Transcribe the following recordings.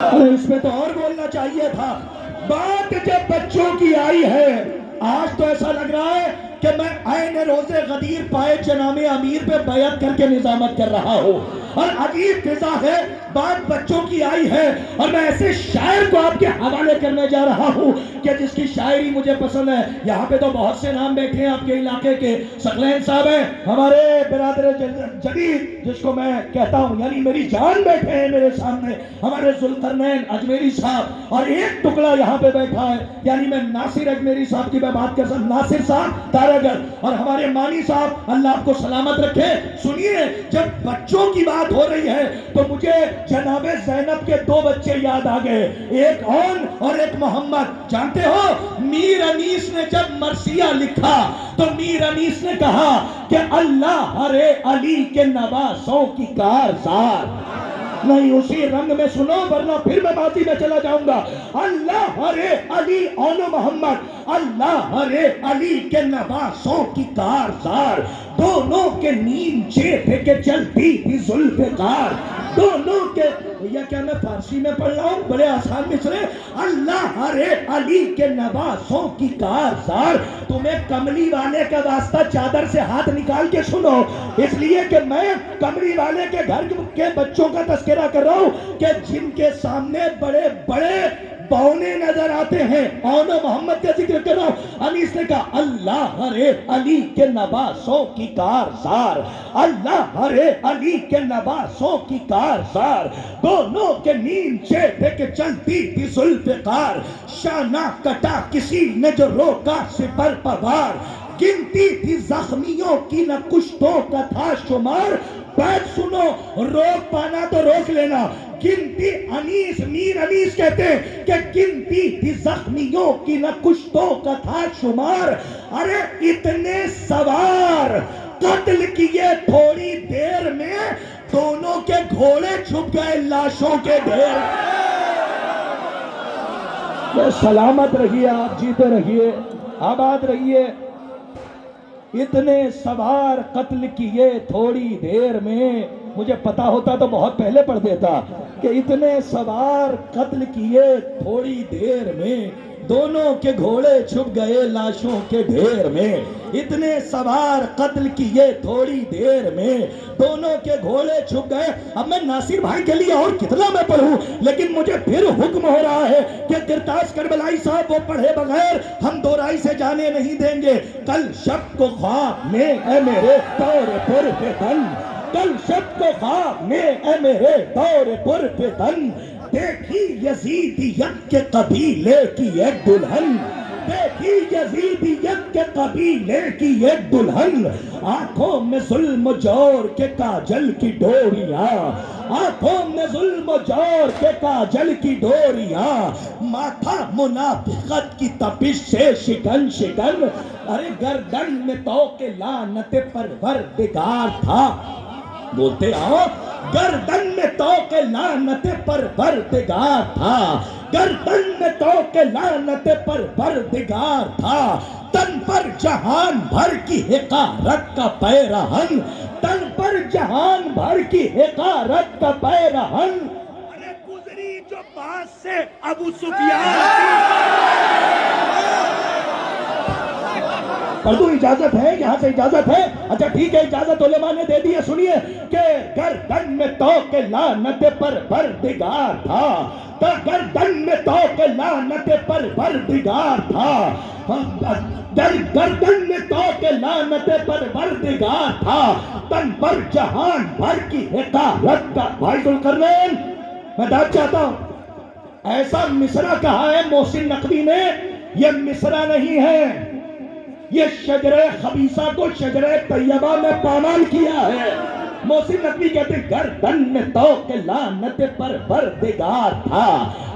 ارے اس پہ تو اور بولنا چاہیے تھا. بات جب بچوں کی آئی ہے، آج تو ایسا لگ رہا ہے کہ میں عین روز غدیر پائے جناب امیر پہ بیعت کر کے نظامت کر رہا ہوں. اور عجیب فضا ہے، بات بچوں کی آئی ہے اور میں ایسے شاعر کو آپ کے حوالے کرنے جا رہا ہوں کہ جس کی شاعری مجھے پسند ہے. یہاں پہ تو بہت سے نام بیٹھے ہیں آپ کے علاقے کے. ثقلین صاحب ہیں ہمارے برادر جدید، جس کو میں کہتا ہوں یعنی میری جان، بیٹھے ہیں میرے سامنے. ہمارے ذوالقرنین اجمیری صاحب، اور ایک ٹکڑا یہاں پہ بیٹھا ہے یعنی میں ناصر اجمیری صاحب کی میں بات کر سکتا، ناصر صاحب تارگڑ، اور ہمارے مانی صاحب اللہ آپ کو سلامت رکھے. سنیے، جب بچوں کی بات ہو رہی ہے تو مجھے جناب زینب کے دو بچے یاد آ گئے، ایک اون اور ایک محمد. جانتے ہو میر انیس نے جب مرثیہ لکھا تو میر انیس نے کہا کہ اللہ ہر علی کے نواسوں کی کارزار. نہیں، اسی رنگ میں سنو ورنہ پھر میں بازی میں چلا جاؤں گا. اللہ ہر علی اون محمد، اللہ ہر علی کے نواسوں کی کارزار، دونوں کے نیچے پہ کے چلتی تھی ذوالفقار. دونوں کے، یہ کیا میں فارسی میں پڑھ رہا ہوں؟ بڑے آسان مصرے. اللہ ہر علی کے نواسوں کی کارزار. تمہیں کملی والے کا واسطہ چادر سے ہاتھ نکال کے سنو، اس لیے کہ میں کملی والے کے گھر کے بچوں کا تذکرہ کر رہا ہوں کہ جن کے سامنے بڑے بڑے بونے نظر آتے ہیں. اون محمد کا ذکر کر رہا ہوں. انیس نے کہا اللہ ہر علی کے نواسوں کی کارزار، اللہ ہر علی کے نواسوں کی کارزار، دونوں کے نیچے پہ کے چلتی تھی ذوالفقار. شانہ کٹا کسی نے جو روکا سپر پوار، گنتی تھی زخمیوں کی نہ کشتوں کا تھا شمار. بات سنو، روک پانا تو روک لینا. گنتی، انیس، میر انیس کہتے ہیں کہ گنتی تھی زخمیوں کی نہ کشتوں کا تھا شمار. ارے اتنے سوار قتل کیے تھوڑی دیر میں، دونوں کے گھوڑے چھپ گئے لاشوں کے ڈھیر. سلامت رہیے، آپ جیتے رہیے، آباد رہیے. اتنے سوار قتل کیے تھوڑی دیر میں، مجھے پتا ہوتا تو بہت پہلے پڑھ دیتا کہ اتنے سوار قتل کیے تھوڑی دیر میں، دونوں کے گھوڑے چھپ گئے لاشوں کے ڈھیر میں. اتنے سوار قتل کیے تھوڑی دیر میں، دونوں کے گھوڑے چھپ گئے. اب میں ناصر بھائی کے لیے اور کتنا میں پڑھوں، لیکن مجھے پھر حکم ہو رہا ہے کہ کرتاز کربلائی صاحب وہ پڑھے بغیر ہم دورائی سے جانے نہیں دیں گے. کل شب کو خواب میں اے میرے دور پر فتن، کل شب کو خواب میں اے میرے دور پر فتن، دیکھی یزیدیت کے قبیلے کی ایک دلہن، دیکھی یزیدیت کے قبیلے کی ایک دلہن، آنکھوں میں ظلم و جور کے کاجل کی ڈوریاں، آنکھوں میں ظلم و جور کے کاجل کی ڈوریاں، ماتھا منافقت کی تپش سے شکن شکن. ارے گردن میں طوق لعنت پروردگار تھا، بولتے آؤ، گردن میں طوق لعنت پروردگار تھا، گردن میں طوق لعنت پروردگار تھا. تن پر جہان بھر کی حقارت کا پیرہن، تن پر جہان بھر کی حقارت کا پیرہن. ارے گزری جو پاس سے ابو سفیان پردو اجازت ہے، یہاں سے اجازت ہے؟ اچھا ٹھیک ہے، اجازت علماء نے دے دی ہے. سنیے کہ گردن میں طوق لعنت پروردگار تھا، گردن میں طوق لعنت پروردگار تھا، گردن میں طوق لعنت پروردگار تھا، تن پر جہان بھر کی حقارت کا. بھائی ذوالقرنین، میں بات چاہتا ہوں، ایسا مصرع کہا ہے محسن نقوی نے، یہ مصرع نہیں ہے، یہ شجرہ خبیثہ کو شجرہ طیبہ میں پامال کیا ہے. محسن نقوی کہتے ہیں گردن میں طوق لعنت پروردگار تھا،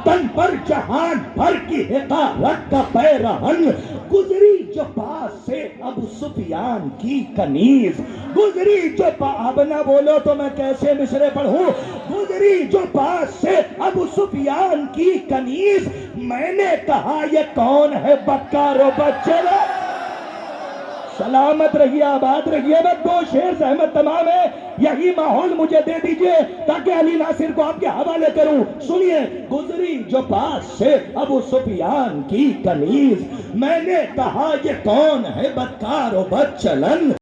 تن پر جہان بھر کی حقارت کا پیرہن، گزری جو پاس سے ابو سفیان کی کنیز، گزری جو اب نہ بولو تو میں کیسے مصرے پڑھوں. گزری جو پاس سے ابو سفیان کی کنیز، میں نے کہا یہ کون ہے بکار و بچہ. سلامت رہیے، آباد رہیے. بس 2 شعر زحمت تمام ہے، یہی ماحول مجھے دے دیجئے تاکہ علی ناصر کو آپ کے حوالے کروں. سنیے، گزری جو پاس سے ابو سفیان کی کنیز، میں نے کہا یہ کون ہے بدکار و بد چلن.